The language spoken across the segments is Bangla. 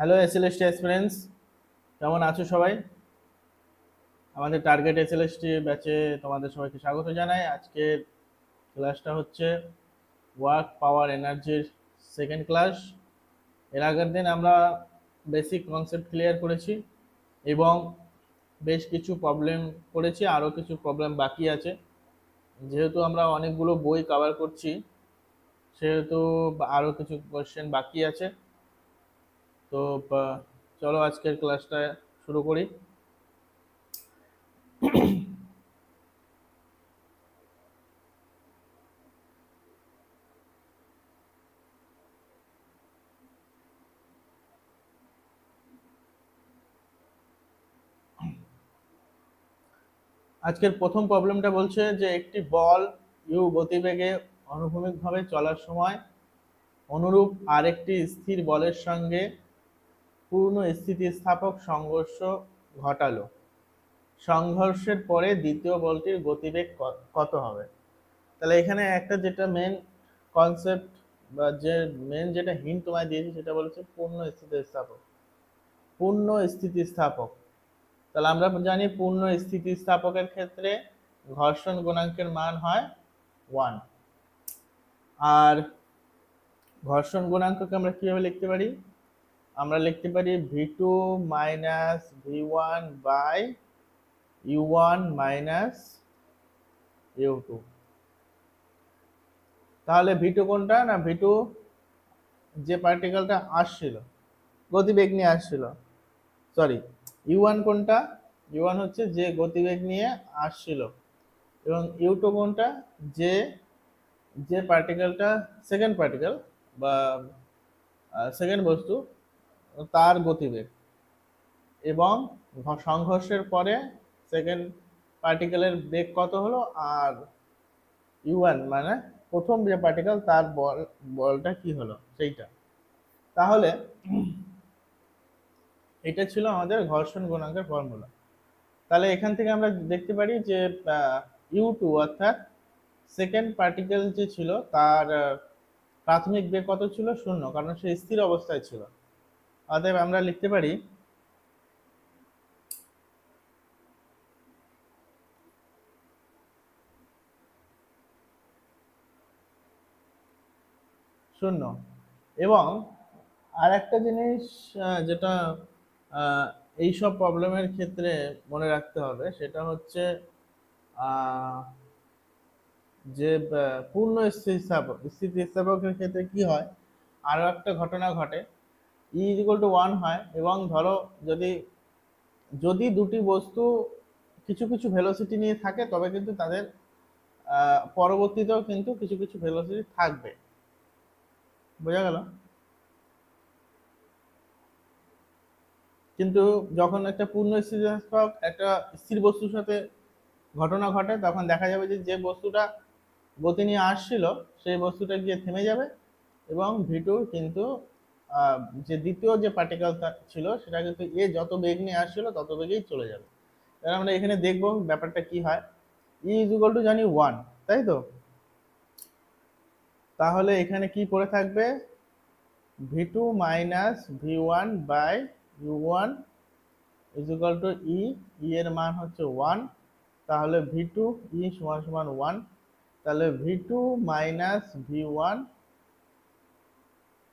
হ্যালো এসএলএসটি অ্যাসপিরেন্টস, কেমন আছো সবাই? আমাদের টার্গেট এসএলএসটি ব্যাচে তোমাদের সবাইকে স্বাগত জানাই। আজকের ক্লাসটা হচ্ছে ওয়ার্ক পাওয়ার এনার্জির সেকেন্ড ক্লাস। এর আগের দিন আমরা বেসিক কনসেপ্ট ক্লিয়ার করেছি এবং বেশ কিছু প্রবলেম করেছি, আরও কিছু প্রবলেম বাকি আছে। যেহেতু আমরা অনেকগুলো বই কভার করছি সেহেতু আরও কিছু কোয়েশ্চেন বাকি আছে। তো চলো আজকের ক্লাসটা শুরু করি। আজকের প্রথম প্রবলেমটা বলছে যে একটি বল ইউ গতিবেগে অনুভূমিকভাবে চলার সময় অনুরূপ আরেকটি স্থির বলের সঙ্গে পূর্ণ স্থিতিস্থাপক সংঘর্ষ ঘটালো। সংঘর্ষের পরে দ্বিতীয় বলটির গতিবেগ কত হবে? তাহলে এখানে একটা যেটা মেন কনসেপ্ট বা যে মেন যেটা হিন্ট তোমায় দিয়েছি সেটা বলছে পূর্ণ স্থিতিস্থাপক। পূর্ণ স্থিতিস্থাপক, তাহলে আমরা জানি পূর্ণ স্থিতিস্থাপকের ক্ষেত্রে ঘর্ষণ গুণাঙ্কের মান হয় 1। আর ঘর্ষণ গুণাঙ্ককে আমরা কিভাবে লিখতে পারি? আমরা লিখতে পারি v2 minus v1 by u1 minus u2। তাহলে v2 কোনটা? না v2 যে পার্টিকেলটা আসছিল, গতিবেগ নিয়ে আসছিল, সরি u1 কোনটা? u1 হচ্ছে যে গতিবেগ নিয়ে আসছিল, এবং u2 কোনটা? যে যে পার্টিকেলটা সেকেন্ড পার্টিকেল বা সেকেন্ড বস্তু তার গতিবেগ, এবং সংঘর্ষের পরে সেকেন্ড পার্টিকেলের বেগ কত হলো, আর u1 মানে প্রথম যে পার্টিকেল তার বলটা কি হলো সেইটা। তাহলে এটা ছিল আমাদের ঘর্ষণ গুণাঙ্কের ফর্মুলা। তাহলে এখান থেকে আমরা দেখতে পারি যে u2 অর্থাৎ সেকেন্ড পার্টিকেল যে ছিল তার প্রাথমিক বেগ কত ছিল? 0, কারণ সে স্থির অবস্থায় ছিল। অতএব আমরা লিখতে পারি শূন্য। এবং আর একটা জিনিস যেটা এইসব প্রবলেমের ক্ষেত্রে মনে রাখতে হবে সেটা হচ্ছে যে পূর্ণ স্থিতিস্থাপকের ক্ষেত্রে কি হয়, আরও একটা ঘটনা ঘটে। ই ইকুয়াল টু 1 হয়, এবং ধরো যদি যদি দুটি বস্তু কিছু কিছু ভেলোসিটি নিয়ে থাকে তবে কিন্তু তাদের পরবর্তীতেও কিন্তু কিছু কিছু ভেলোসিটি থাকবে। বোঝা গেল? কিন্তু যখন একটা পূর্ণ স্থিতিস্থাপক একটা স্থির বস্তুর সাথে ঘটনা ঘটে তখন দেখা যাবে যে যে বস্তুটা গতি নিয়ে আসছিল সেই বস্তুটা গিয়ে থেমে যাবে, এবং v2 কিন্তু যে দ্বিতীয় যে পার্টিকেল ছিল সেটা কিন্তু এ যত বেগ নিয়ে আসছিল তত বেগেই চলে যাবে। তাহলে আমরা এখানে দেখব ব্যাপারটা কি হয়। ই ইজ ইকুয়াল টু জানি 1, তাই তো? তাহলে এখানে কি পড়ে থাকবে? v2 minus v1 by u1 is equal to e. এর মান হচ্ছে 1, তাহলে v2 ই সমান সমান 1। তাহলে v2 minus v1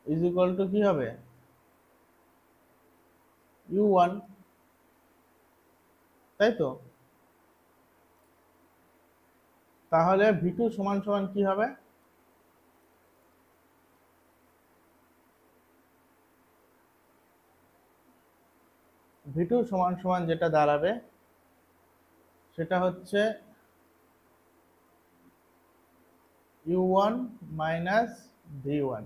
is equal two কি হবে? u1, তাই তো? তাহলে v2 সমান সমান কি হবে? v2 সমান সমান যেটা দাঁড়াবে সেটা হচ্ছে u1 মাইনাস v1।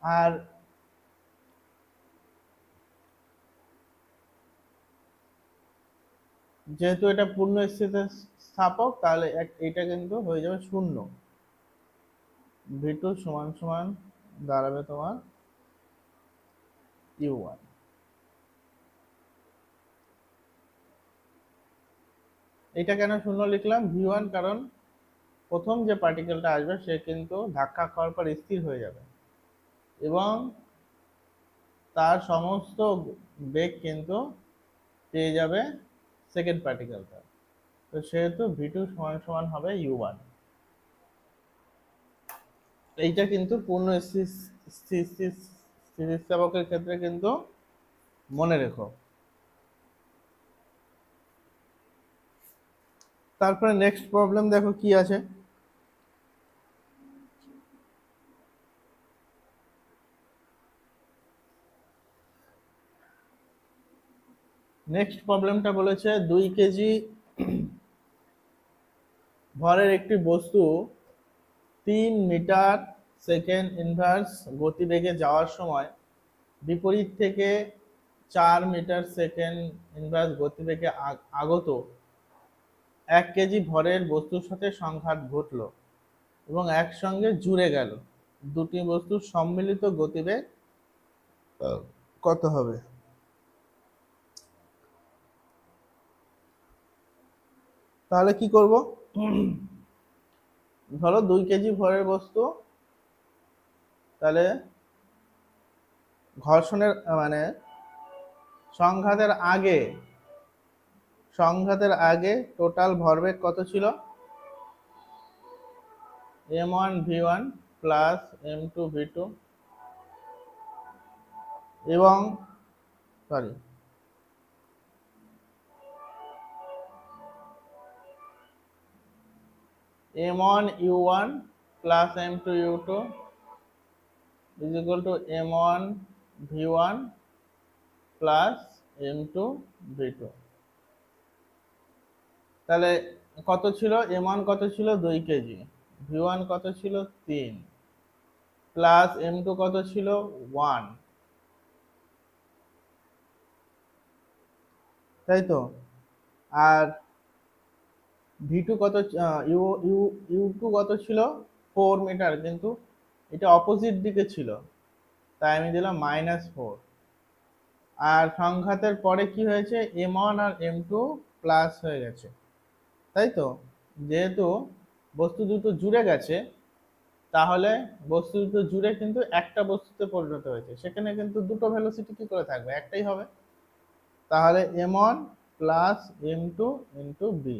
আর যেহেতু এটা পূর্ণ স্থিতিস্থাপক তাহলে এটা কিন্তু হয়ে যাবে 0। v2 সমান সমান দাঁড়াবে তোমার u1। এটা কেন শূন্য লিখলাম? v1 কারণ প্রথম যে পার্টিকেলটা আসবে সে কিন্তু ধাক্কা খাওয়ার পর স্থির হয়ে যাবে এবং তার সমস্ত বেগ কিন্তু পেয়ে যাবে সেকেন্ড পার্টিকেলটা। তো সেহেতু v2 সমান সমান হবে u1। এইটা কিন্তু পূর্ণ স্থিতিস্থাপকের ক্ষেত্রে কিন্তু মনে রেখো। তারপরে নেক্সট প্রবলেম দেখো কি আছে। নেক্সট প্রবলেমটা বলেছে 2 কেজি ভরের একটি বস্তু 3 মিটার সেকেন্ড ইনভার্স গতিবেগে যাওয়ার সময় বিপরীত থেকে 4 মিটার সেকেন্ড ইনভার্স গতিবেগে আগত 1 কেজি ভরের বস্তুর সাথে সংঘাত ঘটলো এবং একসঙ্গে জুড়ে গেল। দুটি বস্তুর সম্মিলিত গতিবেগ কত হবে? তাহলে কি করব? ধরো 2 কেজি ভরের বস্তু, তাহলে ঘর্ষণের মানে সংঘাতের আগে টোটাল ভরবেগ কত ছিল? m1 v1 plus m2 v2 এবং sorry m1 u1 plus m2 u2 is equal to m1 v1 plus m2 v2। তাহলে কত ছিল? m1 কত ছিল? 2 কেজি। v1 কত ছিল? 3 প্লাস m2 কত ছিল? 1, তাই তো। আর v2 কত, u2 কত ছিল? 4 মিটার, কিন্তু এটা অপোজিট দিকে ছিল তাই আমি দিলাম -4। আর সংঘাতের পরে কি হয়েছে? m1 আর m2 প্লাস হয়ে গেছে, তাই তো। যেহেতু বস্তু দুটো জুড়ে গেছে তাহলে বস্তু দুটো জুড়ে কিন্তু একটা বস্তুতে পরিণত হয়েছে, সেখানে কিন্তু দুটো ভেলোসিটি কি করে থাকবে? একটাই হবে। তাহলে m1 plus m2 into B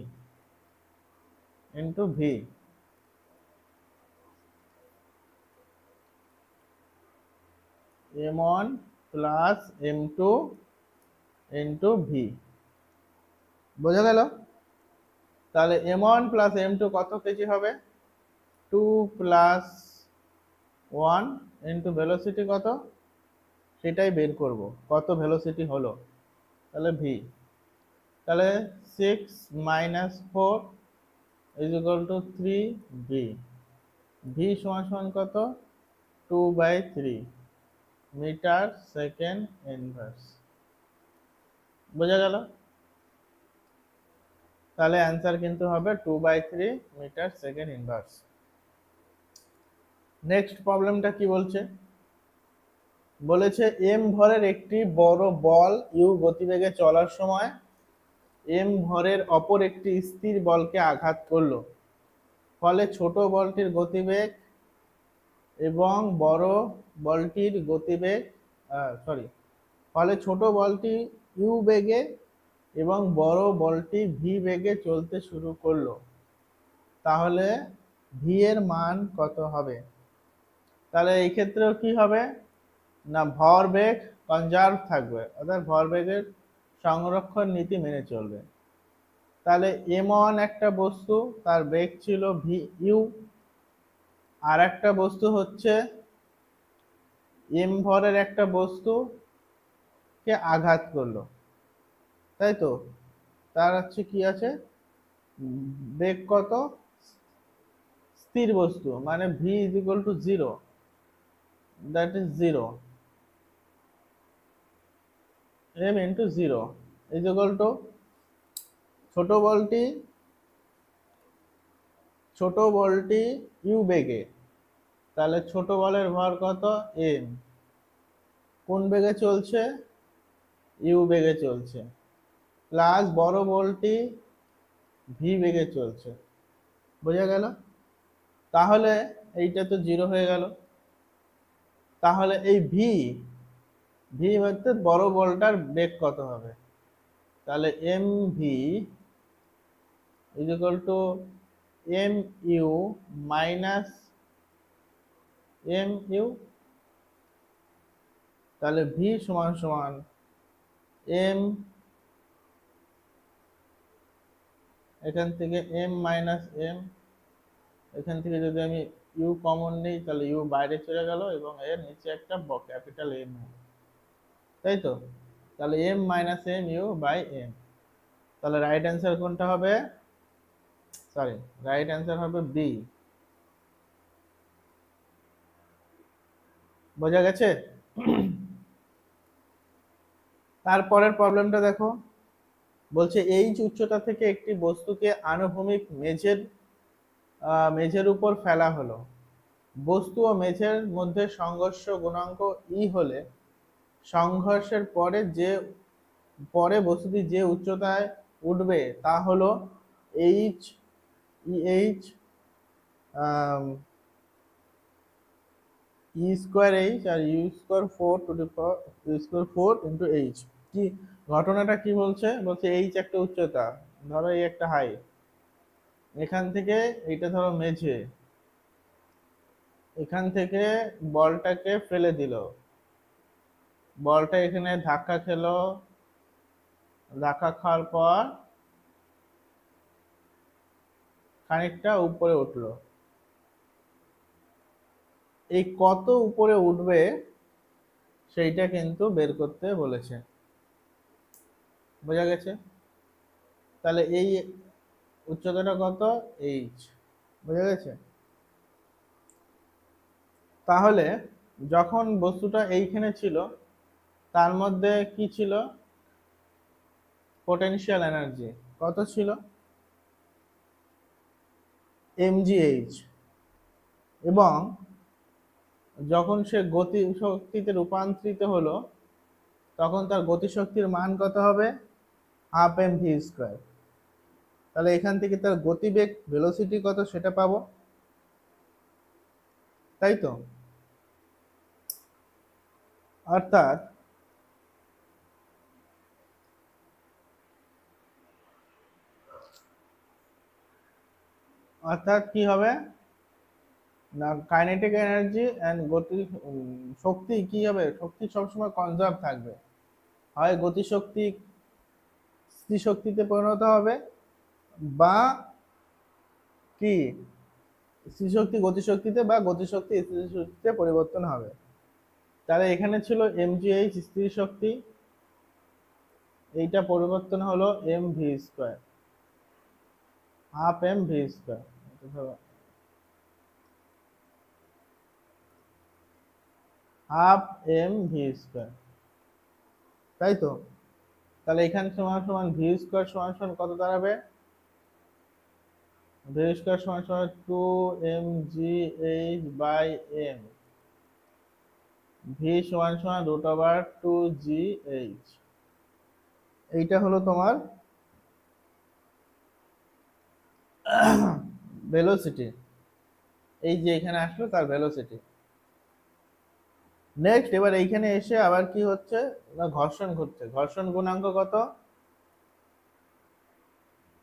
into V. m1 plus m2 into V, বোঝা গেল? তাহলে m1 প্লাস m2 কত কেজি হবে? 2 প্লাস 1 ইন্টু ভেলোসিটি কত, সেটাই বের করব, কত ভেলোসিটি হলো। তাহলে ভি, তাহলে 6 minus 4 is equal two 3 V. V সমান সমান কত? 2/3 মিটার সেকেন্ড ইনভার্স। বোঝা গেল? তাহলে অ্যান্সার কিন্তু হবে 2/3 মিটার সেকেন্ড ইনভার্স। নেক্সট প্রবলেমটা কি বলছে? বলেছে m ভরের একটি বড় বল u গতিবেগে চলার সময় m ভরের অপর একটি স্থির বলকে আঘাত করলো, ফলে ছোট বলটির গতিবেগ এবং বড় বলটির গতিবেগ ফলে ছোট বলটি u বেগে এবং বড় বলটি v বেগে চলতে শুরু করলো, তাহলে v এর মান কত হবে? তাহলে এই ক্ষেত্রেও কি হবে না, ভরবেগ কনজার্ভ থাকবে, অর্থাৎ ভরবেগের সংরক্ষণ নীতি মেনে চলবে। তাহলে m1 একটা বস্তু, তার বেগ ছিল u, আর একটা বস্তু হচ্ছে m ভরের একটা বস্তু কে আঘাত করলো, তাই তো। তার হচ্ছে কি আছে? বেগ কত? স্থির বস্তু মানে v is equal to 0, that is 0, m into 0 is equal to ছোট বলটি u বেগে, তাহলে ছোট বলের ভর কত? m, কোন বেগে চলছে? u বেগে চলছে, প্লাস বড় বলটি ভি বেগে চলছে। বোঝা গেল? তাহলে এইটা তো জিরো হয়ে গেল। তাহলে এই ভি, ভি হচ্ছে বড় বলটার বেগ কত হবে? তাহলে M V is equal to M U minus M U. তাহলে ভি সমান সমান এম, এখান থেকে এম মাইনাস এম, এখান থেকে যদি আমি ইউ কমন নিই তাহলে ইউ বাইরে চলে গেল এবং এর নিচে একটা ক্যাপিটাল এম, তাই তো? তাহলে M minus M U by M. তাহলে রাইট অ্যান্সার কোনটা হবে? সরি, রাইট অ্যান্সার হবে বি। বোঝা গেছে? তারপরের প্রবলেমটা দেখো, বলছে এইচ উচ্চতা থেকে একটি বস্তুকে আনুভূমিক মেঝের উপর ফেলা হলো। বস্তু ও মেঝের মধ্যে সংঘর্ষ গুণাঙ্ক ই হলে সংঘর্ষের পরে বস্তুটি যে উচ্চতায় উঠবে তা হলো এইচ, এইচ ই স্কোয়ার এইচ আর U square four to the power U square four into H. কি ঘটনাটা কি বলছে? বলছে এইচ একটা উচ্চতা, ধরো এই একটা হাইট, এখান থেকে এইটা ধরো মেঝে, এখান থেকে বলটাকে ফেলে দিল, বলটা এখানে ধাক্কা খেলো, ধাক্কা খাওয়ার পর খানিকটা উপরে উঠলো। এই কত উপরে উঠবে সেইটা কিন্তু বের করতে বলেছে। বোঝা গেছে? তাহলে এই উচ্চতাটা কত? এইচ। বোঝা গেছে? তাহলে যখন বস্তুটা এইখানে ছিল তার মধ্যে কি ছিল? পোটেনশিয়াল এনার্জি কত ছিল? mgh। এবং যখন সে গতি শক্তিতে রূপান্তরিত হলো তখন তার গতিশক্তির মান কত হবে? Half M V square. তাহলে এখান থেকে তার গতিবেগ ভেলোসিটি কত সেটা পাবো, তাই তো? অর্থাৎ অর্থাৎ কি হবে না, কাইনেটিক এনার্জি এন্ড গতি শক্তি কি হবে? শক্তি সবসময় কনজার্ভ থাকবে, হয় গতিশক্তি স্থিতিশক্তিতে পরিণত হবে বা কি স্থিতিশক্তি গতিশক্তিতে বা গতিশক্তি স্থিতিশক্তিতে পরিবর্তন হবে। তাহলে এখানে ছিল mgh স্থির শক্তি, এইটা পরিবর্তন হলো M V square, half M V square, half M V square, তাই তো? তাহলে এখানে সমান সমান ভি স্কোয়ার সমান সমান কত দাঁড়াবে? ভি স্কোয়ার সমান সমান two M G H by M, V সমান সমান রুট ওভার টু জি এইচ। এইটা হলো তোমার ভেলোসিটি, এই যে এখানে আসলো তার ভেলোসিটি। নেক্সট এবার এইখানে এসে আবার কি হচ্ছে না, ঘর্ষণ ঘটছে। ঘর্ষণ গুণাঙ্ক কত?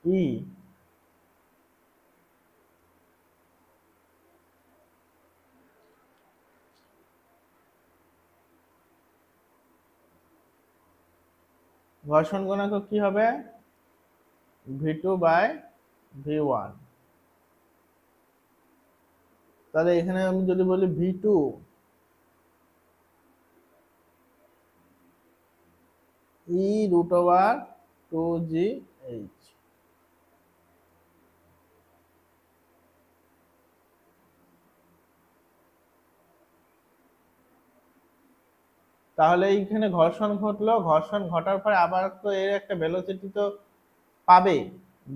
ই। ঘর্ষণ গুণাঙ্ক কি হবে? V two by v one. তাহলে এখানে আমি যদি বলি v two e root over two জি এইচ। তাহলে এইখানে ঘর্ষণ ঘটলো, ঘর্ষণ ঘটার পরে আবার তো এর একটা ভেলোসিটি তো পাবে,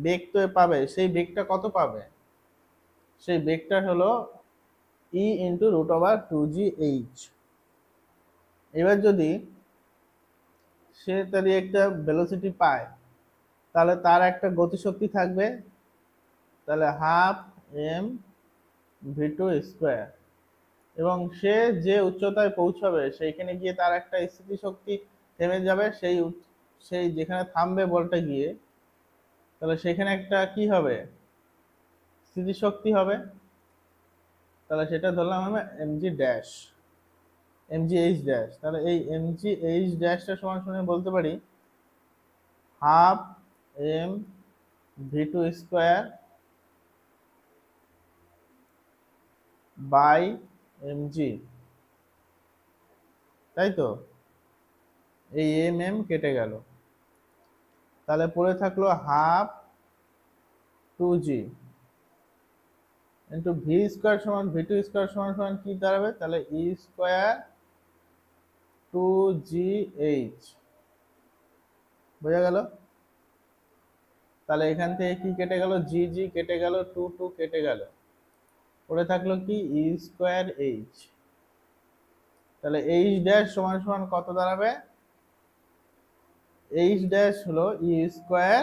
বেগ তো পাবে। সেই বেগটা কত পাবে? সেই বেগটা হলো e into root over two জি এইচ। এবার যদি সে তার একটা ভেলোসিটি পায় তাহলে তার একটা গতিশক্তি থাকবে, তাহলে half M V two square, এবং সে যে উচ্চতায় পৌঁছাবে সেইখানে গিয়ে তার একটা স্থিতিশক্তি থেমে যাবে, সেই যেখানে থামবে বলটা গিয়ে, তাহলে সেখানে একটা কি হবে, স্থিতিশক্তি হবে। তাহলে সেটা ধরলাম আমরা MG dash, MG H dash. তাহলে এই এমজি এইচ ড্যাশটা সমান সমান বলতে পারি half M V two square by MG, তাই তো? এই এম কেটে গেল, তাহলে পড়ে থাকলো half two G into V square সমান ভি টু স্কোয়ার সমান সমান কি দাঁড়াবে, তাহলে ই স্কোয়ার টু জি এইচ, বোঝা গেল? তাহলে এখান থেকে কি কেটে গেল, জি জি কেটে গেল, টু টু কেটে গেল, পড়ে থাকলো কি ই স্কোয়ার এইচ। তাহলে এইচ ড্যাশ সমান সমান কত দাঁড়াবে, এইচ ড্যাশ হলো ই স্কোয়ার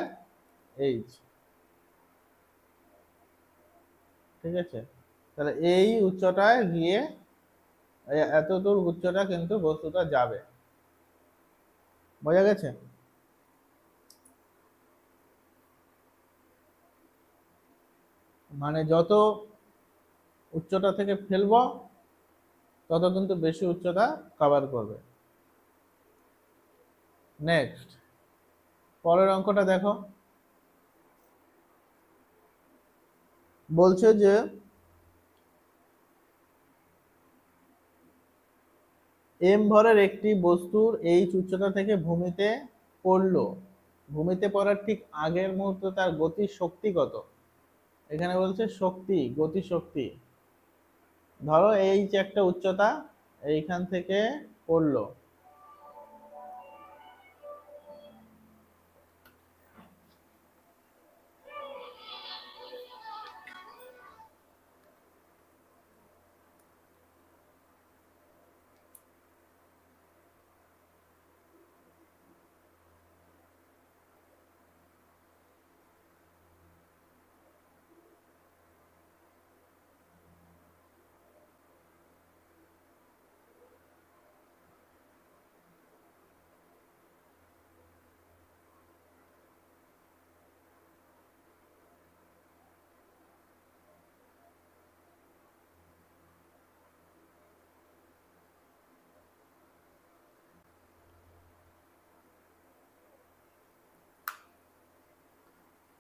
এইচ, ঠিক আছে? তাহলে এই উচ্চতায় গিয়ে এতদূর উচ্চতা কিন্তু বস্তুটা যাবে, বোঝা গেছে? মানে যত উচ্চতা থেকে ফেলবো তত কিন্তু বেশি উচ্চতা কভার করবে। নেক্সট, পরের অঙ্কটা দেখো, বলছে যে এম ভরের একটি বস্তুর এইচ উচ্চতা থেকে ভূমিতে পড়লো, ভূমিতে পড়ার ঠিক আগের মুহূর্তে তার গতির শক্তি কত? এখানে বলছে শক্তি, গতি শক্তি। ধরো এই যে একটা উচ্চতা, এইখান থেকে পড়লো,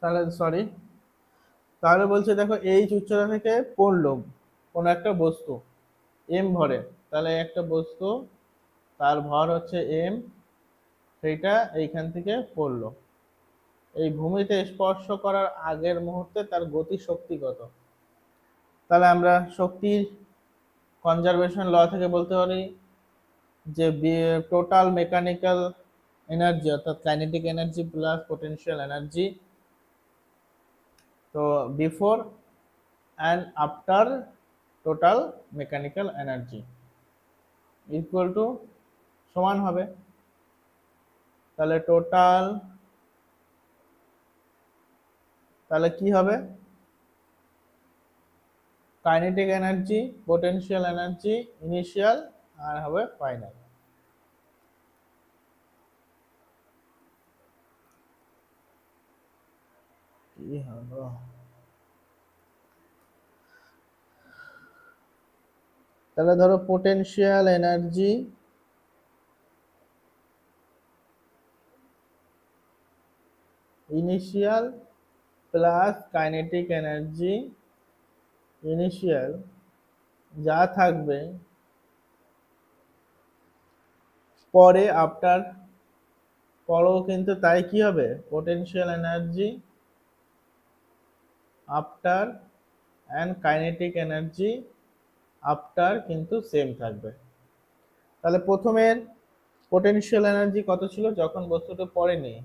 তাহলে সরি, তাহলে বলছে দেখো এইচ উচ্চতা থেকে পড়লো কোন একটা বস্তু এম ভরে, তাহলে একটা বস্তু তার ভর হচ্ছে এম, সেইটা এইখান থেকে পড়লো, এই ভূমিতে স্পর্শ করার আগের মুহূর্তে তার গতি শক্তি কত? তাহলে আমরা শক্তির কনজারভেশন ল থেকে বলতে পারি যে টোটাল মেকানিক্যাল এনার্জি অর্থাৎ kinetic energy plus potential energy, তো before and after total mechanical energy equal to সমান হবে, তাহলে টোটাল, তাহলে কি হবে, kinetic energy, potential energy, initial, আর হবে ফাইনাল। কি হলো, তাহলে ধরো potential energy initial plus kinetic energy initial যা থাকবে পরে আফটার, পরেও কিন্তু তাই কি হবে, potential energy after and kinetic energy after কিন্তু সেম থাকবে। তাহলে প্রথমের পোটেনশিয়াল এনার্জি কত ছিল যখন বস্তুটা পড়েনি,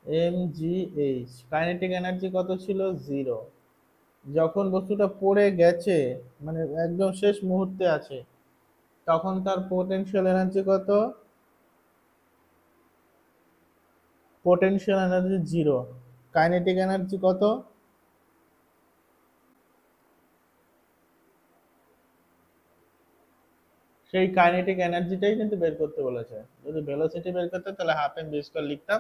M G H, kinetic energy কত ছিল, 0, যখন বস্তুটা পড়ে গেছে মানে একদম শেষ মুহূর্তে আছে তখন তার পোটেনশিয়াল এনার্জি কত, পোটেনশিয়াল এনার্জি 0, কাইনেটিক এনার্জি কত? সেই কাইনেটিক এনার্জিটাই কিন্তু বের করতে বলেছে। যদি ভেলোসিটি বের করতে তাহলে হাফ এম ভি স্কয়ার লিখতাম।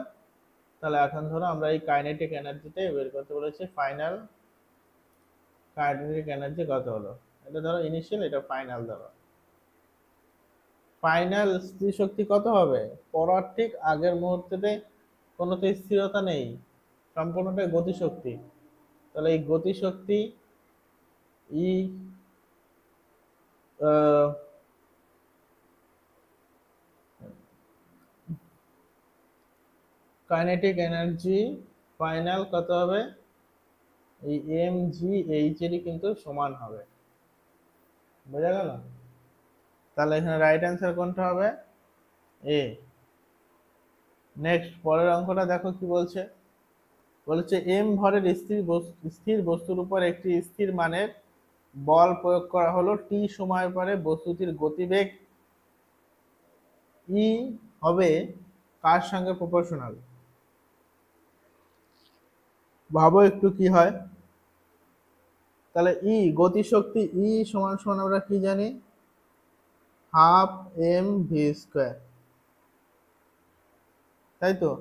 তাহলে এখন ধরো আমরা এই কাইনেটিক এনার্জিটাই বের করতে বলেছি। ফাইনাল কাইনেটিক এনার্জি কত হলো, এটা ধরো ইনিশিয়াল, এটা ফাইনাল। ধরো ফাইনাল স্থির শক্তি কত হবে? পড়ার ঠিক আগের মুহূর্তেতে কোনো তো স্থিরতা নেই, সম্পূর্ণটাই গতিশক্তি। তাহলে এই গতিশক্তি ই কাইনেটিক এনার্জি ফাইনাল কত হবে? এই এম জি এইচ এরই কিন্তু সমান হবে। বোঝা গেল? তাহলে এখানে রাইট অ্যান্সার কোনটা হবে? এ। নেক্সট পরের অঙ্কটা দেখো কি বলছে। বলছে এম ভরের স্থির বস্তুর উপর একটি স্থির মানের বল প্রয়োগ করা হলো, টি সময় পরে বস্তুটির গতিবেগ ই হবে কার সঙ্গে প্রপোর্শনাল? ভাবো একটু কি হয়। তাহলে গতিশক্তি সমান সমান আমরা কি জানি? হাফ এম ভি স্কয়ার, তাই তো?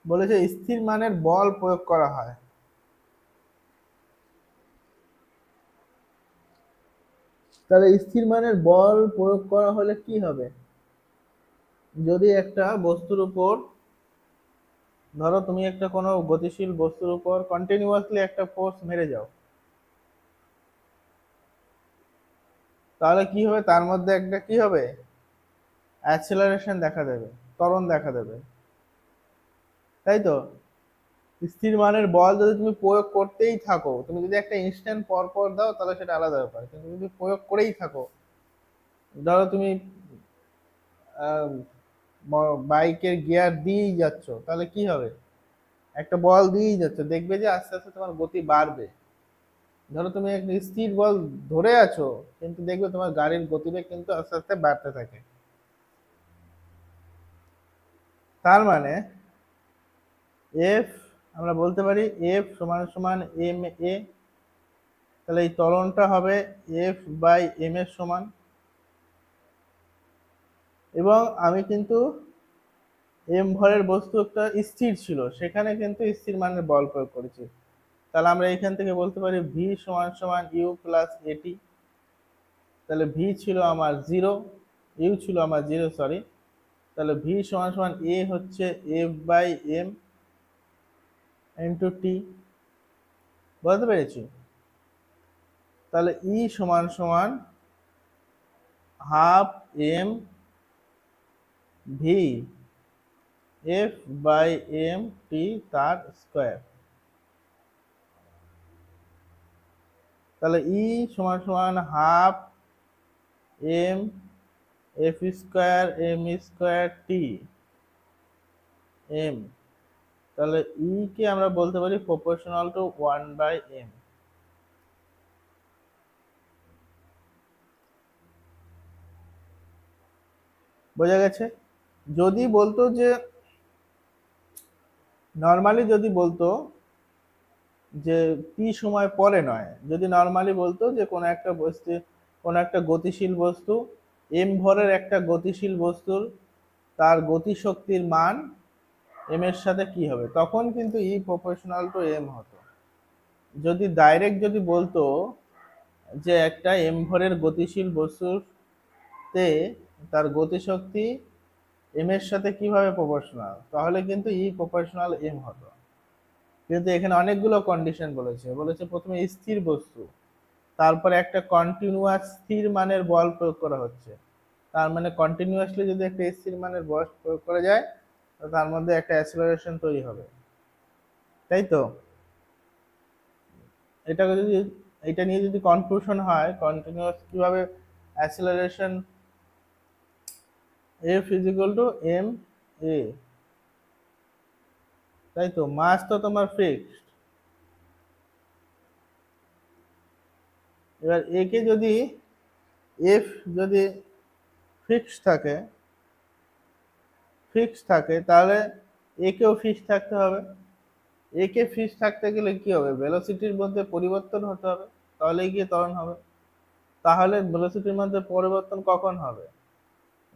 বলেছে স্থির মানের বল প্রয়োগ করা হয়। তাহলে স্থির মানের বল প্রয়োগ করা হলে কি হবে? যদি একটা বস্তুর উপর, ধরো তুমি একটা কোনো গতিশীল বস্তুর উপর কন্টিনিউয়াসলি একটা ফোর্স মেরে যাও, তাহলে কি হবে? তার মধ্যে একটা কি হবে? অ্যাক্সেলারেশন দেখা দেবে, ত্বরণ দেখা দেবে, তাই তো? স্থির মানের বল যদি তুমি প্রয়োগ করতেই থাকো, তুমি যদি একটা ইনস্ট্যান্ট পর পর দাও তাহলে সেটা আলাদা ব্যাপার, কিন্তু যদি প্রয়োগ করেই থাকো, ধরো তুমি বাইকের গিয়ার দিয়েই যাচ্ছ, তাহলে কি হবে? একটা বল দিয়েই যাচ্ছ, দেখবে যে আস্তে আস্তে তোমার গতি বাড়বে। ধরো তুমি একটা স্থির বল ধরে আছো, কিন্তু দেখবে তোমার গাড়ির গতিবেগ কিন্তু আস্তে আস্তে বাড়তে থাকে। তার মানে এফ, আমরা বলতে পারি এফ সমান সমান এম এ। তাহলে এই ত্বরণটা হবে এফ বাই এম এর সমান। এবং আমি কিন্তু এম ভরের বস্তু একটা স্থির ছিল, সেখানে কিন্তু স্থির মানের বল প্রয়োগ করেছি। তাহলে আমরা এখান থেকে বলতে পারি ভি সমান সমান ইউ প্লাস এটি। তাহলে ভি ছিল আমার 0, ইউ ছিল আমার 0, সরি। তাহলে ভি সমান সমান এ হচ্ছে F by M into T. বুঝতে পেরেছি? তাহলে ই সমান সমান half M V F by M T তার স্কোয়ার। তাহলে ই সমান সমান half M F square M square T M. তাহলে ই কে আমরা বলতে পারি প্রপোর্শনাল টু 1/m। বোঝা গেছে? যদি বলতো যে নর্মালি, যদি বলতো যে টি সময় পরে নয়, যদি নর্মালি বলতো যে কোনো একটা বস্তু, কোনো একটা গতিশীল বস্তু, এম ভরের একটা গতিশীল বস্তুর তার গতিশক্তির মান এম এর সাথে কি হবে, তখন কিন্তু ই প্রপোর্শনাল টু এম হতো। যদি ডাইরেক্ট যদি বলতো যে একটা এম ভরের গতিশীল বস্তুতে তার গতিশক্তি এম এর সাথে কিভাবে প্রপোর্শনাল, তাহলে কিন্তু ই প্রপোর্শনাল এম হতো। কিন্তু এখানে অনেকগুলো কন্ডিশন বলেছে। বলেছে প্রথমে স্থির বস্তু, তারপরে একটা কন্টিনিউয়াস স্থির মানের বল প্রয়োগ করা হচ্ছে। তার মানে কন্টিনিউয়াসলি যদি একটা স্থির মানের বল প্রয়োগ করা যায়, তো তার মধ্যে একটা অ্যাক্সেলারেশন তৈরি হবে, তাই তো? এটাকে যদি, এটা নিয়ে যদি কনফিউশন হয় কন্টিনিউয়াস কিভাবে acceleration, F is equal to M A, তাই তো, মাস তো তোমার ফিক্সড। এবার এ কে যদি, এফ যদি ফিক্সড থাকে তাহলে এ কেও ফিক্সড থাকতে হবে। এ কে ফিক্সড থাকতে গেলে কি হবে, ভেলোসিটির মধ্যে পরিবর্তন হতে হবে, তাহলেই গিয়ে ত্বরণ হবে। তাহলে ভেলোসিটির মধ্যে পরিবর্তন কখন হবে,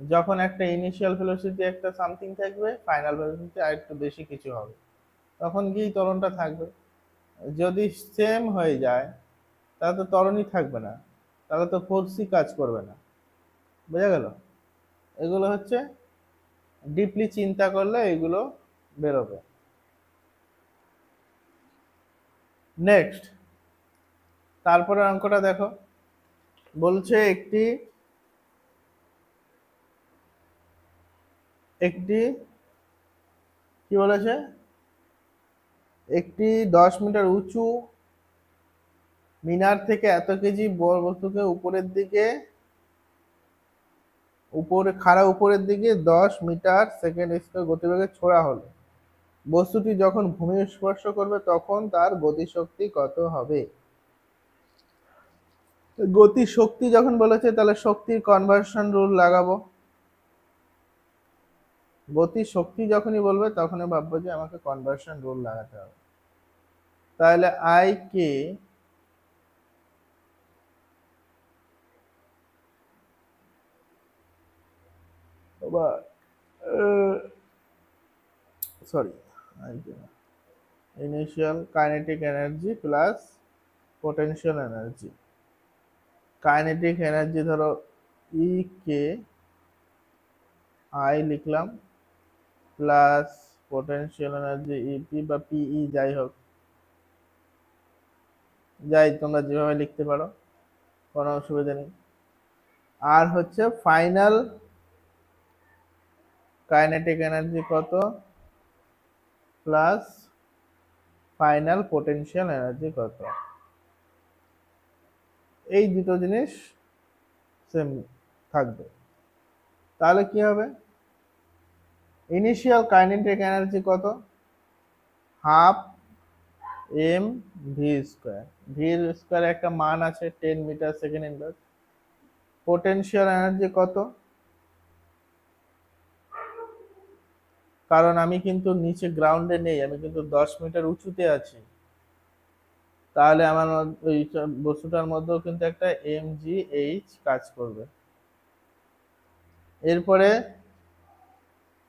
যখন একটা ইনিশিয়াল ভেলোসিটি একটা সামথিং থাকবে, ফাইনাল ভেলোসিটি আরেকটু বেশি কিছু হবে, তখন গিয়ে ত্বরণটা থাকবে। যদি সেম হয়ে যায় তাহলে তো ত্বরণই থাকবে না, তাহলে তো ফোর্সই কাজ করবে না। বোঝা গেল? এগুলো হচ্ছে ডিপলি চিন্তা করলে এগুলো বেরোবে। নেক্সট, তারপরে অঙ্কটা দেখো, বলছে একটি একটি কি বলেছে, একটি 10 মিটার উঁচু মিনার থেকে এত কেজি বস্তুকে উপরের দিকে 10 মিটার/সেকেন্ড গতিবেগে ছোড়া হলো। বস্তুটি যখন ভূমি স্পর্শ করবে তখন তার গতিশক্তি কত হবে? গতিশক্তি যখন বলেছে তাহলে শক্তির কনভার্সন রুল লাগাবো। গতিশক্তি যখনই বলবে তখনই ভাববো যে আমাকে কনভার্সন রুল লাগাতে হবে। তাহলে I K initial kinetic energy plus potential energy. Kinetic energy ধরো ই কে আই লিখলাম, প্লাস পোটেনশিয়াল এনার্জি ইপি বা পিই, যাই হোক, তোমরা যেভাবে লিখতে পারো, কোনো অসুবিধা নেই। আর হচ্ছে ফাইনাল কাইনেটিক এনার্জি কত, প্লাস ফাইনাল পোটেনশিয়াল এনার্জি কত, এই দুটো জিনিস সেম থাকবে। তাহলে কি হবে, ইনিশিয়াল কাইনেটিক এনার্জি কত, half M V square. V square একটা মান আছে 10 মিটার/সেকেন্ড। পোটেনশিয়াল এনার্জি কত, কারণ আমি কিন্তু নিচে গ্রাউন্ডে নেই, আমি কিন্তু 10 মিটার উঁচুতে আছি, তাহলে আমার ওই বস্তুটার মধ্যেও কিন্তু একটা এম জি এইচ কাজ করবে। এরপরে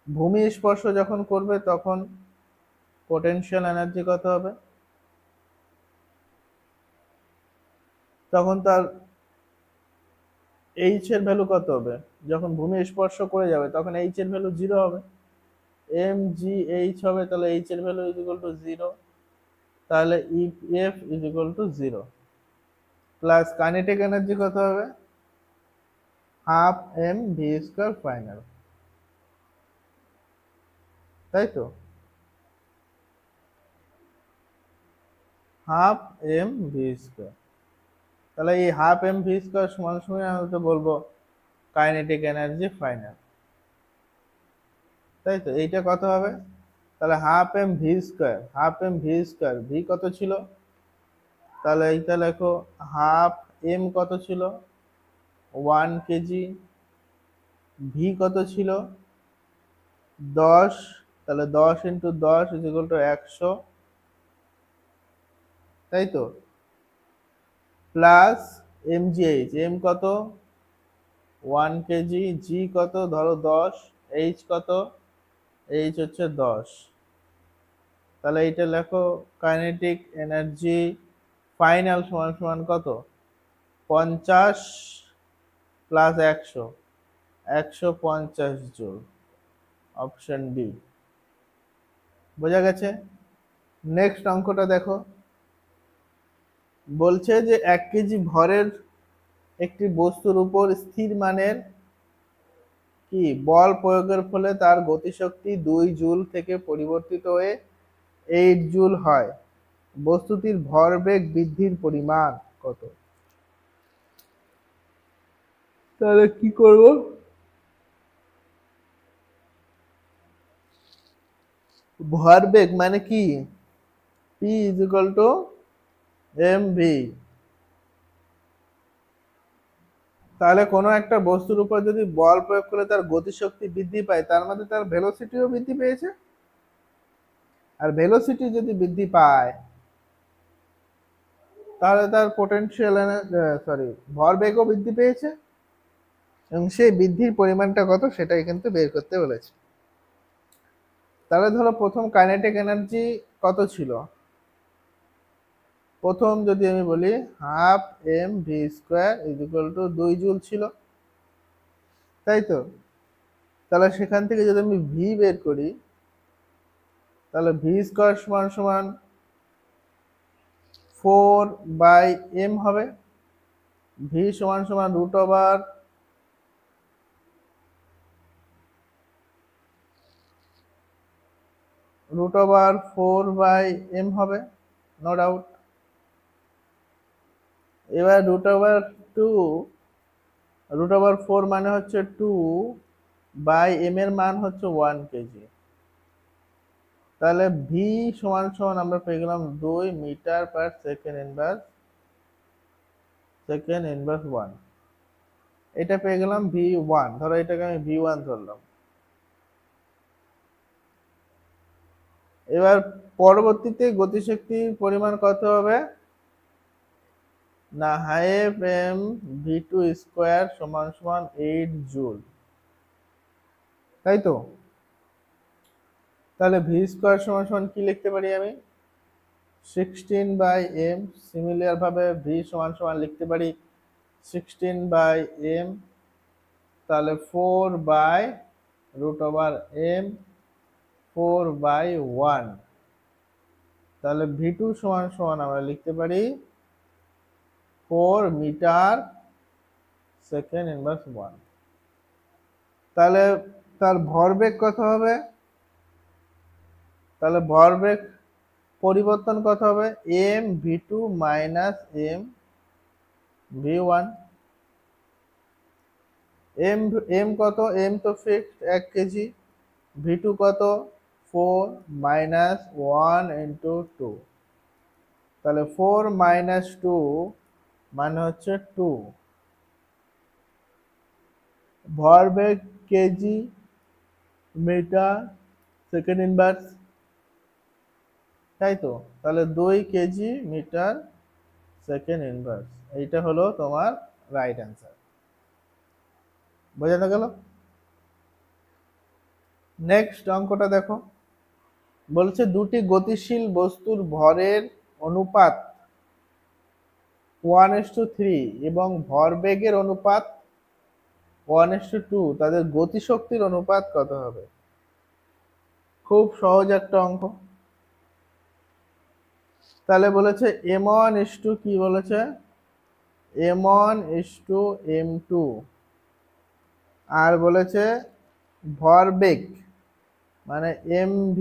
ভূমি স্পর্শ যখন করবে তখন পোটেনশিয়াল এনার্জি কত হবে, তখন তার এইচ এর ভ্যালু কত হবে, যখন ভূমি স্পর্শ করে যাবে তখন এইচ এর ভ্যালু 0 হবে, এম জি এইচ হবে, তাহলে এইচ এর ভ্যালু ইজ ইকুয়াল টু 0, তাহলে F is equal to 0, plus kinetic energy কত হবে, half M V square final, তাই তো, হাফ এম ভি স্কোয়ার। তাহলে এই হাফ এম ভি স্কোয়ার সমান সমান আমি তো বলবো কাইনেটিক এনার্জি ফাইনাল, তাই তো। এইটা কত হবে, তাহলে half M V square, V কত ছিল, তাহলে এইটা লেখো, হাফ এম কত ছিল 1 কেজি, ভি কত ছিল 10, তাহলে 10 × 10 ইজ ইকুয়াল টু 100, তাই তো, plus M G H, M কত 1 কেজি, জি কত ধরো 10, এইচ কত, এইচ হচ্ছে 10, তাহলে এইটা লেখো কাইনেটিক এনার্জি ফাইনাল সমান সমান কত, 50 প্লাস 100, 150 জুল, অপশন ডি। বোঝা গেছে? নেক্সট অঙ্কটা দেখো, বলছে যে 1 কেজি ভরের একটি বস্তুর উপর স্থির মানের কি বল প্রয়োগের ফলে তার গতিশক্তি 2 জুল থেকে পরিবর্তিত হয়ে 8 জুল হয়, বস্তুটির ভরবেগ বৃদ্ধির পরিমাণ কত? তাহলে কি করব, ভরবেগ মানে কি, P is equal to M V. তাহলে কোনো একটা বস্তুর উপর যদি বল প্রয়োগ করে তার গতিশক্তি বৃদ্ধি পায়, তার মানে তার ভেলোসিটিও বৃদ্ধি পেয়েছে। আর ভেলোসিটি যদি বৃদ্ধি পায় তাহলে তার পোটেনশিয়াল ভরবেগও বৃদ্ধি পেয়েছে, এবং সেই বৃদ্ধির পরিমাণটা কত সেটাই কিন্তু বের করতে বলেছে। তাহলে ধরো প্রথম কাইনেটিক এনার্জি কত ছিল, প্রথম যদি আমি বলি half M V square is equal to 2 joule ছিল, তাই তো। তাহলে সেখান থেকে যদি আমি ভি বের করি, তাহলে ভি স্কোয়ার সমান সমান 4/m হবে। ভি সমান সমান √4/m হবে, নো ডাউট। এবার √4 মানে হচ্ছে 2/m এর মান হচ্ছে 1 কেজি। তাহলে ভি সমান সমান আমরা পেয়ে গেলাম 2 মিটার পার সেকেন্ড ইনভার্স 1। এটা পেয়ে গেলাম V1, ধরো এটাকে আমি V1 ধরলাম। এবার পরবর্তীতে গতিশক্তির পরিমাণ কত হবে না, হাফ এম ভি2 স্কোয়ার সমান সমান 8 জুল, তাই তো। তাহলে ভি স্কোয়ার সমান সমান কি লিখতে পারি আমি, 16/m। সিমিলার ভাবে ভি সমান সমান লিখতে পারি 16/m, তাহলে 4/√m 4/1। তাহলে V2 সমান সমান আমরা লিখতে পারি 4 মিটার সেকেন্ড ইনভার্স 1। তাহলে তার ভরবেগ কত হবে, তাহলে ভরবেগ পরিবর্তন কত হবে, M V two minus M V one. M কত, এম তো ফিক্সড 1 কেজি, ভি2 কত 4 মাইনাস 1 ইন্টু 2, তাহলে 4 মাইনাস 2 মানে হচ্ছে 2। ভরবেগ কেজি মিটার সেকেন্ড ইনভার্স, তাই তো। তাহলে 2 কেজি মিটার সেকেন্ড ইনভার্স, এইটা হলো তোমার রাইট অ্যান্সার। বোঝানো গেল। নেক্সট অঙ্কটা দেখো, বলছে দুটি গতিশীল বস্তুর ভরের অনুপাত 1:3 এবং ভরবেগের অনুপাত 1:2, তাদের গতিশক্তির অনুপাত কত হবে। খুব সহজ একটা অঙ্ক। তাহলে বলেছে m1 কি বলেছে, m1:m2, আর বলেছে ভরবেগ মানে mv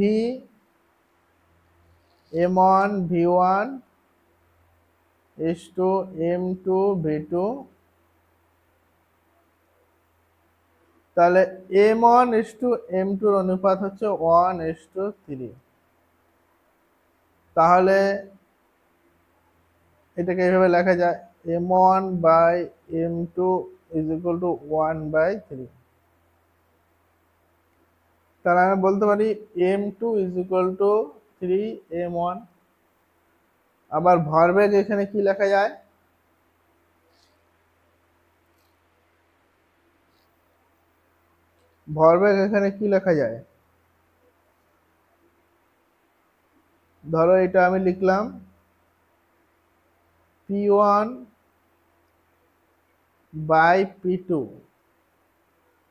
m1 v1 m2 v2। তাহলে m1:m2 অনুপাত হচ্ছে 1:3। তাহলে এটাকে এইভাবে লেখা যায় m1/m2 is equal to 1/3। তাহলে আমি বলতে পারি m2 is equal to 3m1। আবার ভরবেগ এখানে কি লেখা যায়, ভরবেগ এখানে কি লেখা যায়, ধরো এটা আমি লিখলাম P1/P2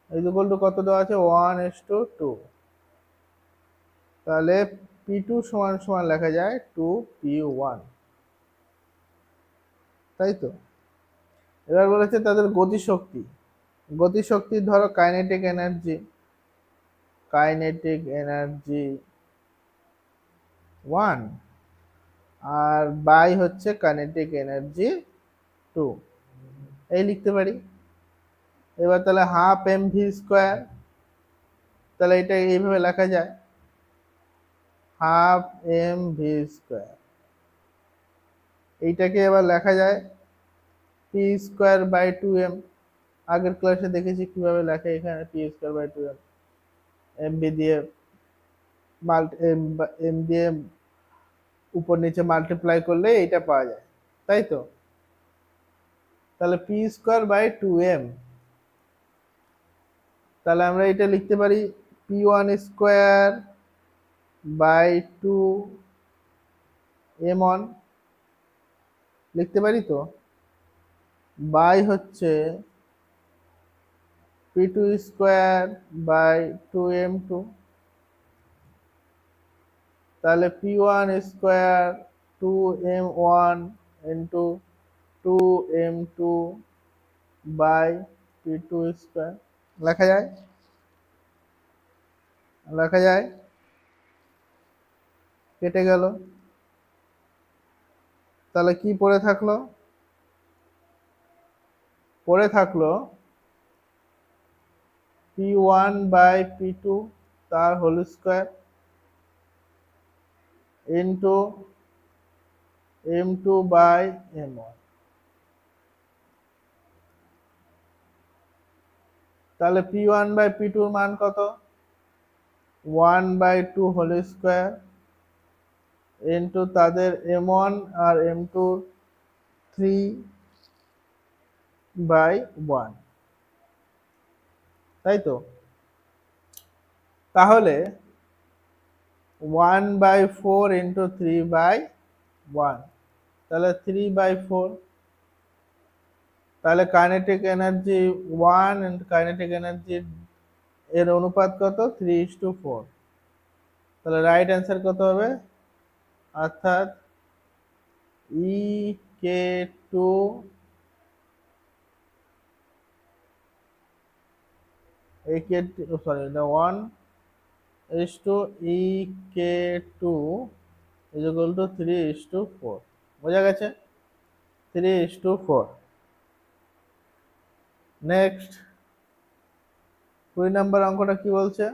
is equal to কত দেওয়া আছে 1:2। তাহলে P2 সমান সমান লেখা যায় 2P1, তাই তো। এবার বলেছে তাদের গতিশক্তি, গতিশক্তি ধরো কাইনেটিক এনার্জি 1 আর বাই হচ্ছে কাইনেটিক এনার্জি 2, এই লিখতে পারি। এবার তাহলে হাফ এম ভি স্কোয়ার, তাহলে এটা এইভাবে লেখা যায় হাফ এম ভি স্কোয়ার। এইটাকে এবার লেখা যায় P square by two M. আগের ক্লাসে দেখেছি কিভাবে লেখে, এখানে P square by two M, M B দিয়ে এম দিয়ে উপর নিচে মাল্টিপ্লাই করলে এইটা পাওয়া যায়, তাই তো? তাহলে P square by two M, তাহলে আমরা এটা লিখতে পারি P one square by two M one, লিখতে পারি তো, বাই হচ্ছে P two square by two M two. তাহলে P one square two M one into two M two by P two square লেখা যায়, লেখা যায়। কেটে গেল, তাহলে কি পড়ে থাকলো? পড়ে থাকলো P one by P two তার whole square into M two by M one. তাহলে পি ওয়ান বাই পি টুর মান কত? One by two whole square into তাদের এম ওয়ান আর M two three by one, তাই তো? তাহলে one by four into three by one, তাহলে থ্রি বাই ফোর। তাহলে kinetic energy one and kinetic energy এর অনুপাত কত? 3:4। তাহলে রাইট অ্যান্সার কত হবে? অর্থাৎ ই কে টু এ কে সরি না 1:e K two is equal to 3:4। বোঝা গেছে? 3:4। নেক্সট 2 নম্বর অঙ্কটা কি বলছে?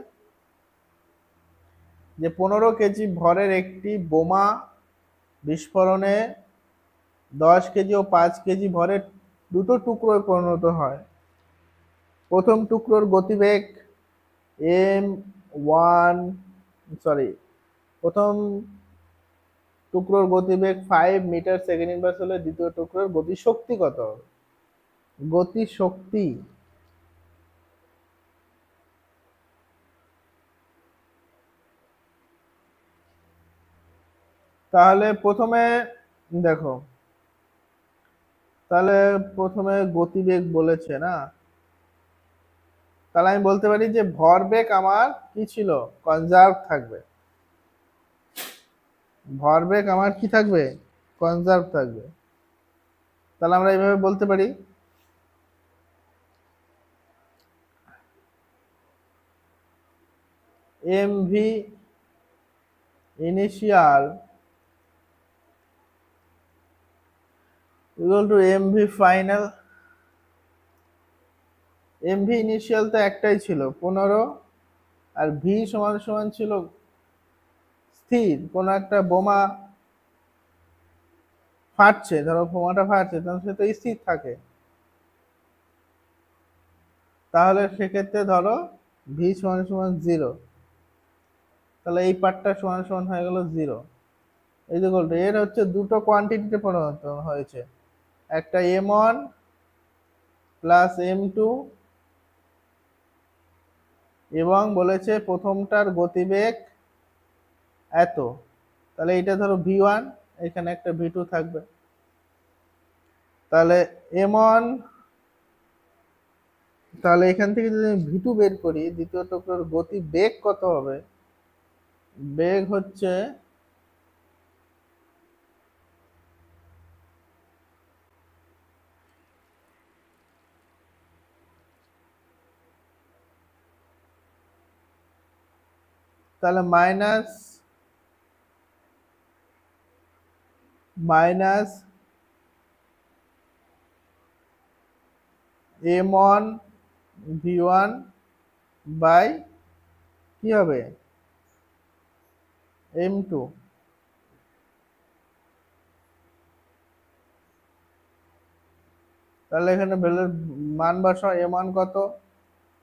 যে 15 কেজি ভরের একটি বোমা বিস্ফোরণে 10 কেজি ও 5 কেজি ভরের দুটো টুকরোয় পরিণত হয়। প্রথম টুকরোর গতিবেগ এম ওয়ান প্রথম টুকরোর গতিবেগ 5 মিটার সেকেন্ড ইনভার্স হলে দ্বিতীয় টুকরোর গতিশক্তি কত হবে? গতিশক্তি। তাহলে প্রথমে দেখো, তাহলে প্রথমে গতিবেগ বলেছে না, তাহলে আমি বলতে পারি যে ভরবেগ আমার কি ছিল? কনজার্ভ থাকবে। ভরবেগ আমার কি থাকবে? কনজার্ভ থাকবে। তাহলে আমরা এইভাবে বলতে পারি M V initial equal to M V final. M V initial তো একটাই ছিল 15, আর ভি সমান সমান ছিল স্থির। কোন একটা বোমা ফাটছে, ধরো বোমাটা ফাটছে, তখন সে তো স্থির থাকে। তাহলে সেক্ষেত্রে ধরো ভি সমান সমান 0, তাহলে এই পার্টটা সমান সমান হয়ে গেল 0। এই যে বলতো এর হচ্ছে দুটো কোয়ান্টিটিতে পরিণত হয়েছে, একটা m1 প্লাস m2, এবং বলেছে প্রথমটার গতিবেগ এত। তাহলে এটা ধরো v1, এখানে একটা v2 থাকবে। তাহলে m1, তাহলে এখান থেকে যদি আমি v2 বের করি, দ্বিতীয় টুকরোর গতি বেগ কত হবে? বেগ হচ্ছে তাহলে মাইনাস m1 v1 বাই কি হবে? m2, তাহলে এখানে ভ্যালুর মান বসাও। m1 কত,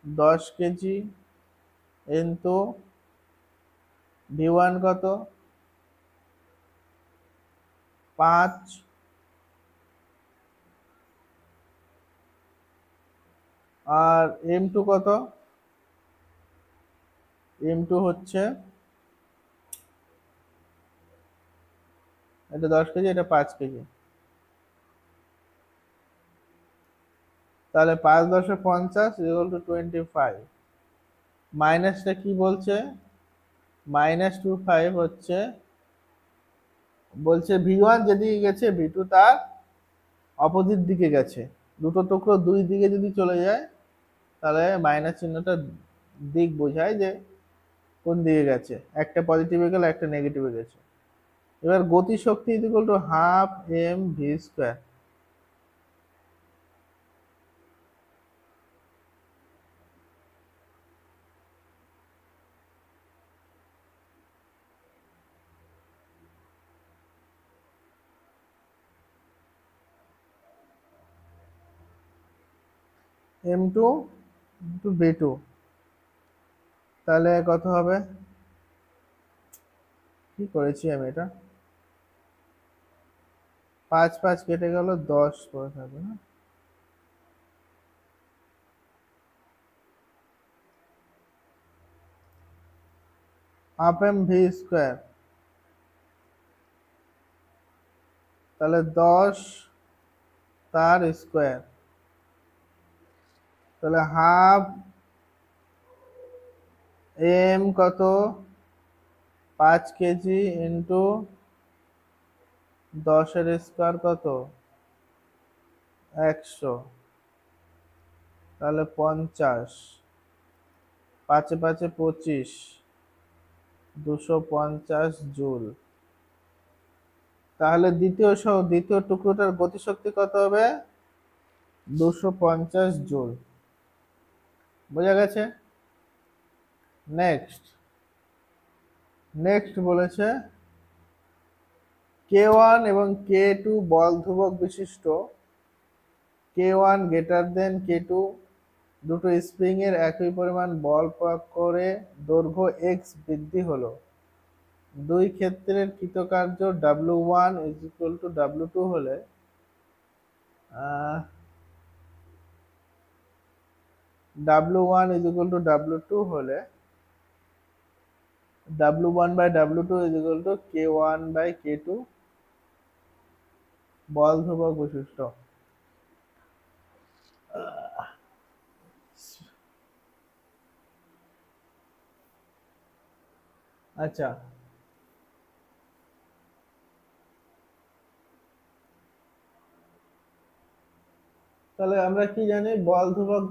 10 কেজি, ইনটু v1 কত, 5, আর m2 কত, m2 হচ্ছে, এটা 10 কেজি, এটা 5 কেজি, তাহলে 5 10 50 ইকুয়াল টু 25। মাইনাসটা কি বলছে, -25 হচ্ছে, বলছে v1 যেদিকে গেছে v2 তার অপোজিট দিকে গেছে। দুটো টুকরো দুই দিকে যদি চলে যায় তাহলে মাইনাস চিহ্নটা দিক বোঝায় যে কোন দিকে গেছে, একটা পজিটিভে গেলে একটা নেগেটিভে গেছে। এবার গতি শক্তি equal to half M V square. m2 into v2, তাহলে কত হবে, কি করেছি আমি এটা, 5 5 কেটে গেল, 10 পড়ে থাকবে না, হাফ এম ভি স্কোয়ার, তাহলে 10 তার স্কোয়ার, তাহলে হাফ এম কত, 5 কেজি, ইন্টু 10 এর স্কোয়ার কত, 100, তাহলে 50, 5 5 25, 250 জুল। তাহলে দ্বিতীয় টুকরোটার গতিশক্তি কত হবে, 250 জুল। বোঝা গেছে? নেক্সট বলেছে K1 এবং K2 বল ধ্রুবক বিশিষ্ট, K1 গ্রেটার দেন K2 দুটো স্প্রিং এর একই পরিমাণ বল প্রয়োগ করে দৈর্ঘ্য x বৃদ্ধি হলো। দুই ক্ষেত্রের কৃতকার্য W1 is equal two W2 হলে W1 is equal two W2 হলে W1 by W2 is equal to K1 by K2 বল ধ্রুবক বিশিষ্ট। আচ্ছা, তাহলে আমরা কি জানি, বল ধ্রুবক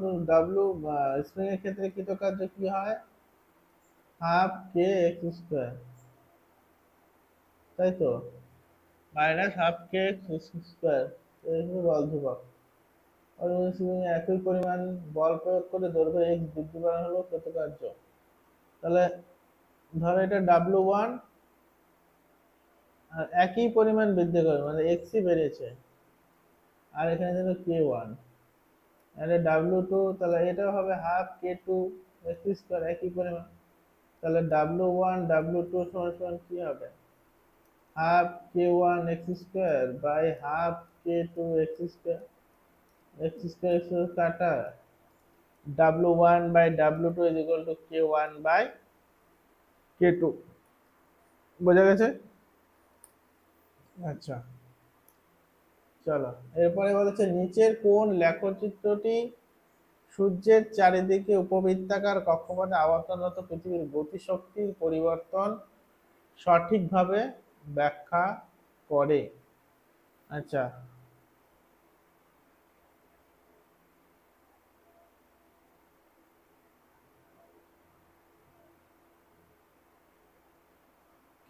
W স্প্রিং এর ক্ষেত্রে কৃতকার্য কি হয়, হাফ কে এক্স স্কোয়ার, তাই তো, মাইনাস হাফ কে এক্স স্কোয়ার, বল ধ্রুবক। একই পরিমাণ বল প্রয়োগ করে দৈর্ঘ্য x বৃদ্ধি করা হলো কৃতকার্য। তাহলে ধরো এটা W1, আর একই পরিমাণ বৃদ্ধি করে মানে x বেড়েছে, আর এখানে ছিল K1, আর W2, তাহলে এটাও হবে হাফ K2 x স্কোয়ার, একই পরিমাণ। তাহলে W1 W2 সমান সমান কি হবে, half K1 x square by half K2 x square, x square কাটা, W1 by W2 is equal to K1 by K2। বোঝা গেছে? আচ্ছা, চলো এরপরে বলেছে নিচের কোন লেখচিত্রটি সূর্যের চারিদিকে উপবৃত্তাকার কক্ষপথে আবর্তনরত পৃথিবীর গতিশক্তির পরিবর্তন সঠিকভাবে ব্যাখ্যা করে। আচ্ছা,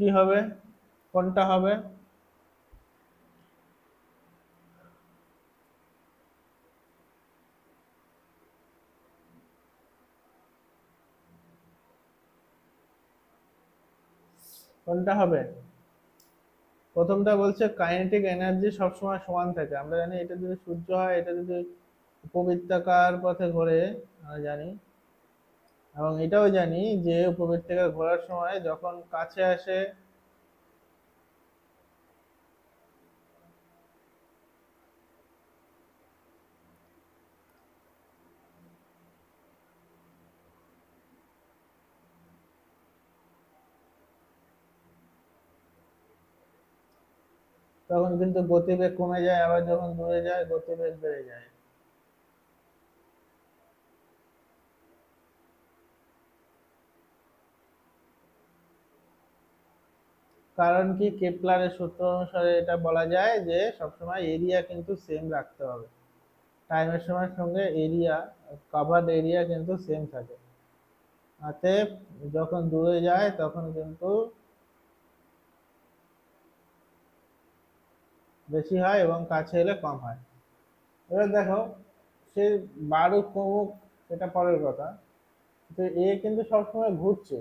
কি হবে, কোনটা হবে, কোনটা হবে? প্রথমটা বলছে কাইনেটিক এনার্জি সবসময় সমান থাকে। আমরা জানি এটা যদি সূর্য হয়, এটা যদি উপবৃত্তাকার পথে ঘোরে, আমরা জানি, এবং এটাও জানি যে উপবৃত্তাকার ঘোরার সময় যখন কাছে আসে তখন কিন্তু গতিবেগ কমে যায়, আবার যখন দূরে যায় গতিবেগ বেড়ে যায়। কারণ কি, কেপলারের সূত্র অনুসারে এটা বলা যায় যে সবসময় এরিয়া কিন্তু সেম রাখতে হবে। টাইমের সময়ের সঙ্গে এরিয়া, কভারড এরিয়া কিন্তু সেম থাকে। অতএব যখন দূরে যায় তখন কিন্তু বেশি হয় এবং কাছে এলে কম হয়। এবার দেখো, সে বাড়ুক কমুক সেটা পরের কথা, তো এ কিন্তু সবসময় ঘুরছে।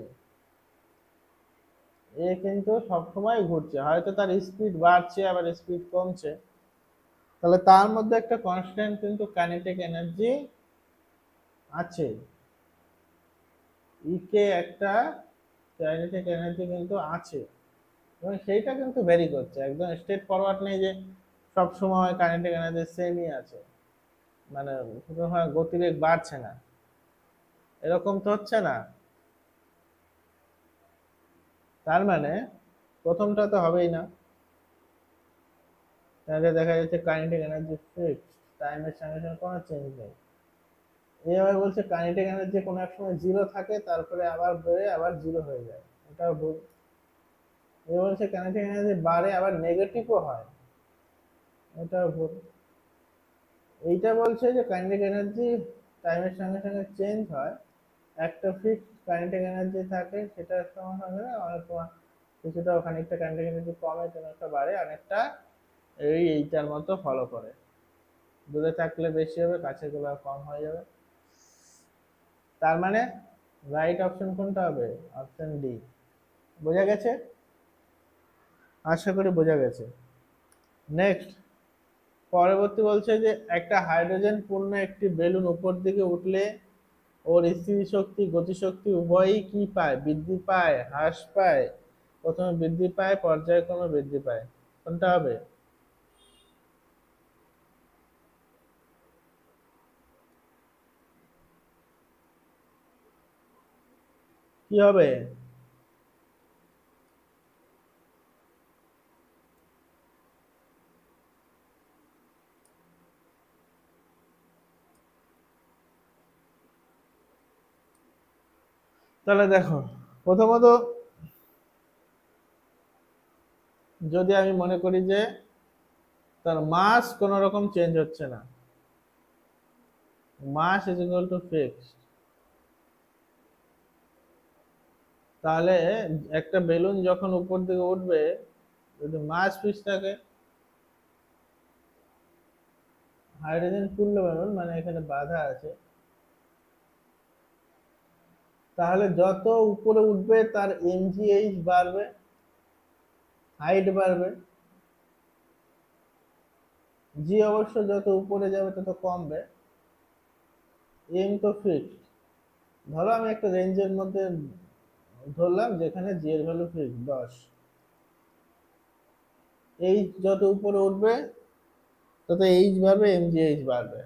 এ কিন্তু সবসময় ঘুরছে, হয়তো তার স্পিড বাড়ছে আবার স্পিড কমছে, তাহলে তার মধ্যে একটা কনস্ট্যান্ট কিন্তু কাইনেটিক এনার্জি আছে। ইকে একটা কাইনেটিক এনার্জি কিন্তু আছে, এবং সেইটা কিন্তু ভ্যারি করছে, একদম স্ট্রেট ফরওয়ার্ড নেই যে সব সময় কাইনেটিক এনার্জি সেমই আছে, মানে সবসময় গতিবেগ বাড়ছে না, এরকম তো হচ্ছে না। তার মানে প্রথমটা তো হবেই না, তাহলে দেখা যাচ্ছে কাইনেটিক এনার্জি ফিক্সড, টাইমের সঙ্গে সঙ্গে কোনো চেঞ্জ নেই। এভাবে বলছে কাইনেটিক এনার্জি কোনো এক সময় জিরো থাকে, তারপরে আবার বেড়ে আবার জিরো হয়ে যায়, এটাও ভুল। এ বলছে কাইনেটিক এনার্জি বাড়ে আবার নেগেটিভও হয়, এটাও ভুল। এইটা বলছে যে কাইনেটিক এনার্জি টাইমের সঙ্গে সঙ্গে চেঞ্জ হয়, একটা ফিক্সড কাইনেটিক এনার্জি থাকে, সেটার সঙ্গে সঙ্গে অনেক সময় কিছুটা খানিকটা কাইনেটিক এনার্জি কমে, কোনোটা বাড়ে, অনেকটা এইটার মতো ফলো করে। দূরে থাকলে বেশি হবে, কাছে গেলে কম হয়ে যাবে। তার মানে রাইট অপশন কোনটা হবে? Option D. বোঝা গেছে? আশা করি বোঝা গেছে। নেক্সট, পরবর্তী বলছে যে একটা হাইড্রোজেন পূর্ণ একটি বেলুন উপর দিকে উঠলে ওর স্থিতিশক্তি গতিশক্তি উভয়ই কি পায়? বৃদ্ধি পায়, হ্রাস পায়? প্রথমে বৃদ্ধি পায়, পর্যায়ক্রমে বৃদ্ধি পায়, কোনটা হবে? কি হবে? তাহলে দেখো, প্রথমত যদি আমি মনে করি যে তার মাস কোন রকম চেঞ্জ হচ্ছে না, much is equal two fixed, তাহলে একটা বেলুন যখন উপর দিকে উঠবে, যদি মাস ফিক্স থাকে, হাইড্রোজেন পূর্ণ বেলুন মানে এখানে বাধা আছে, তাহলে যত উপরে উঠবে তার এমজিএইচ বাড়বে, হাইট বাড়বে। জি অবশ্য যত উপরে যাবে তত কমবে। এম তো ফিক্সড, ধরো আমি একটা রেঞ্জের মধ্যে ধরলাম যেখানে জি এর ভ্যালু ফিক্সড 10, এইচ যত উপরে উঠবে তত এইচ বাড়বে, এমজিএইচ বাড়বে।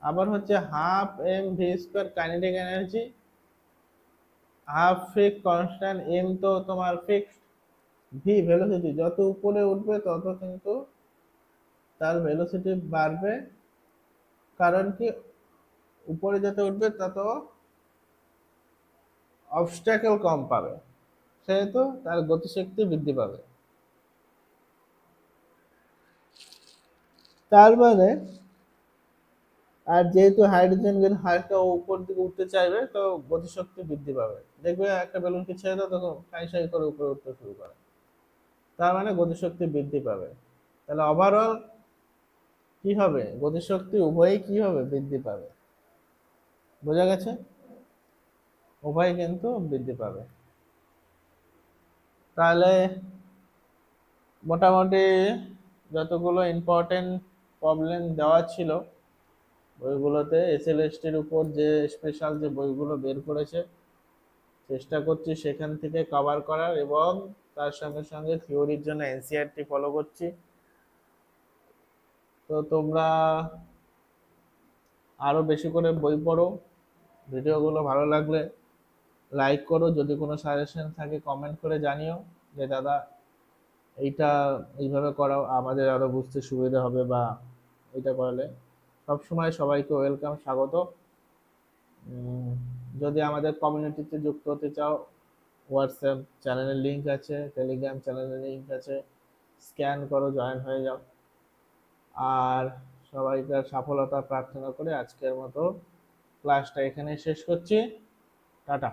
আবার হচ্ছে half M V square kinetic energy, half fixed constant, M তো তোমার ফিক্সড, ভি ভেলোসিটি, যত উপরে উঠবে তত কিন্তু তার ভেলোসিটি বাড়বে। কারণ কি, উপরে যত উঠবে তত অবস্ট্যাকল কম পাবে, সেহেতু তার গতিশক্তি বৃদ্ধি পাবে। তার মানে, আর যেহেতু হাইড্রোজেন গ্যাস হালকা উপর দিকে উঠতে চাইবে, তো গতিশক্তি বৃদ্ধি পাবে। দেখবে একটা বেলুনকে ছেড়ে দাও তখন সাই সাই করে উপরে উঠতে শুরু করে, তার মানে গতিশক্তি বৃদ্ধি পাবে। তাহলে ওভারঅল কি হবে? গতিশক্তি উভয়ই কি হবে? বৃদ্ধি পাবে। বোঝা গেছে? উভয় কিন্তু বৃদ্ধি পাবে। তাহলে মোটামুটি যতগুলো ইম্পর্টেন্ট প্রবলেম দেওয়া ছিল বইগুলোতে এসএলএসটির উপর যে স্পেশাল যে বইগুলো বের করেছে চেষ্টা করছি সেখান থেকে কভার করার, এবং তার সঙ্গে সঙ্গে থিওরির জন্য এনসিইআরটি ফলো করছি। তো তোমরা আরো বেশি করে বই পড়ো, ভিডিওগুলো ভালো লাগলে লাইক করো, যদি কোনো সাজেশন থাকে কমেন্ট করে জানিও যে দাদা এইটা এইভাবে করাও, আমাদের আরো বুঝতে সুবিধা হবে, বা এটা করলে। সবসময় সবাইকে ওয়েলকাম, স্বাগত। উম, যদি আমাদের কমিউনিটিতে যুক্ত হতে চাও, হোয়াটসঅ্যাপ চ্যানেলের লিংক আছে, টেলিগ্রাম চ্যানেলের লিংক আছে, স্ক্যান করো, জয়েন হয়ে যাও। আর সবাইকার সফলতা প্রার্থনা করে আজকের মতো ক্লাসটা এখানে শেষ করছি। টাটা।